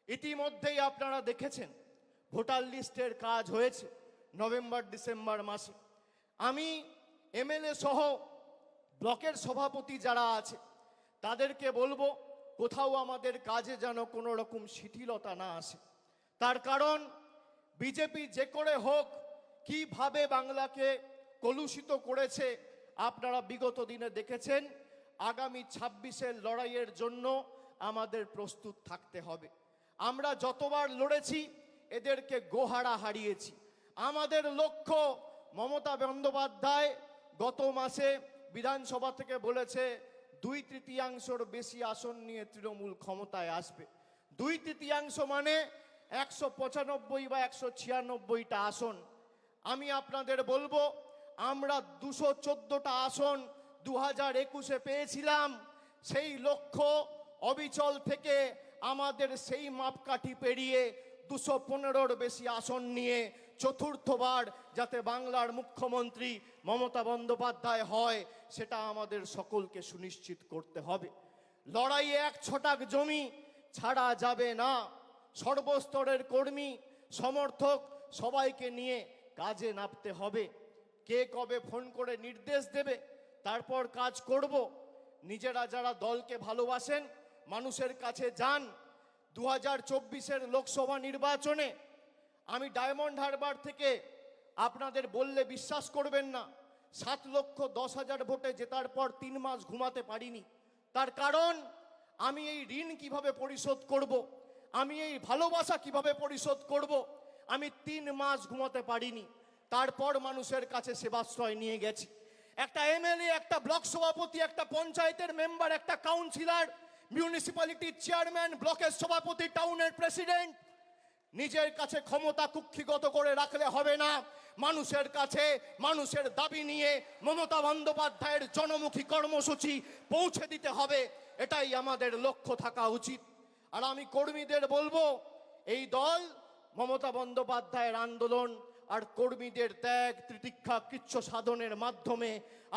ইতিমধ্যেই আপনারা দেখেছেন ভোটার লিস্টের কাজ হয়েছে নভেম্বর ডিসেম্বর মাসে। আমি এমএলএ সহ ব্লকের সভাপতি যারা আছে তাদেরকে বলবো কোথাও আমাদের কাজে যেন কোনো রকম শিথিলতা না আসে। তার কারণ বিজেপি যে করে হোক কিভাবে বাংলাকে কলুষিত করেছে আপনারা বিগত দিনে দেখেছেন। আগামী ২৬-এর লড়াইয়ের জন্য আমাদের প্রস্তুত থাকতে হবে। আমরা যতবার লড়েছি এদেরকে গোহারা হারিয়েছি। আমাদের লক্ষ্য, মমতা বন্দ্যোপাধ্যায় গত মাসে বিধানসভা থেকে বলেছে 2/3 বেশি আসন নিয়ে তৃণমূল ক্ষমতায় আসবে। 2/3 মানে 195 বা 196টা আসন। আমি আপনাদের বলবো আমরা 214টা আসন 2021-এ পেয়েছিলাম। সেই লক্ষ্য অবিচল থেকে আমাদের সেই মাপকাঠি পেরিয়ে 215-র বেশি আসন নিয়ে চতুর্থবার যাতে বাংলার মুখ্যমন্ত্রী মমতা বন্দ্যোপাধ্যায় হয় সেটা আমাদের সকলকে সুনিশ্চিত করতে হবে। লড়াইয়ে 1 ছটাক জমি ছাড়া যাবে না। সর্বস্তরের কর্মী সমর্থক সবাইকে নিয়ে কাজে নামতে হবে। কে কবে ফোন করে নির্দেশ দেবে তারপর কাজ করব। নিজেরা যারা দলকে ভালোবাসেন মানুষের কাছে যান। 2024-এর লোকসভা নির্বাচনে আমি ডায়মন্ড হারবার থেকে আপনাদের বললে বিশ্বাস করবেন না, 7,10,000 ভোটে জেতার পর 3 মাস ঘুমাতে পারিনি। তার কারণ আমি এই ঋণ কিভাবে পরিশোধ করব, আমি এই ভালোবাসা কিভাবে পরিশোধ করব, আমি 3 মাস ঘুমাতে পারিনি। তারপর মানুষের কাছে সেবাশ্রয় নিয়ে গেছি। একটা এমএলএ, একটা ব্লক সভাপতি, একটা পঞ্চায়েতের মেম্বার, একটা কাউন্সিলর, মিউনিসিপ্যালিটির চেয়ারম্যান, ব্লকের সভাপতি, টাউনের প্রেসিডেন্ট নিজের কাছে ক্ষমতা কুক্ষিগত করে রাখলে হবে না। মানুষের কাছে মানুষের দাবি নিয়ে মমতা বন্দ্যোপাধ্যায়ের জনমুখী কর্মসূচি পৌঁছে দিতে হবে। এটাই আমাদের লক্ষ্য থাকা উচিত। আর আমি কর্মীদের বলবো এই দল মমতা বন্দ্যোপাধ্যায়ের আন্দোলন আর কর্মীদের ত্যাগ তিতিক্ষা কৃচ্ছ সাধনের মাধ্যমে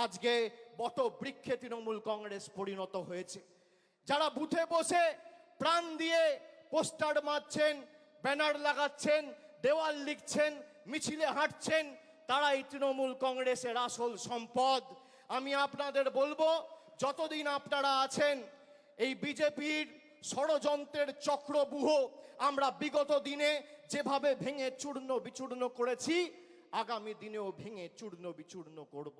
আজকে বটবৃক্ষে তৃণমূল কংগ্রেস পরিণত হয়েছে। যারা বুথে বসে প্রাণ দিয়ে পোস্টার মারছেন, ব্যানার লাগাচ্ছেন, দেওয়াল লিখছেন, মিছিলে হাঁটছেন, তারাই তৃণমূল কংগ্রেসের আসল সম্পদ। আমি আপনাদের বলবো যতদিন আপনারা আছেন এই বিজেপির ষড়যন্ত্রের চক্রব্যূহ আমরা বিগত দিনে যেভাবে ভেঙে চূর্ণ বিচূর্ণ করেছি আগামী দিনেও ভেঙে চূর্ণ বিচূর্ণ করব।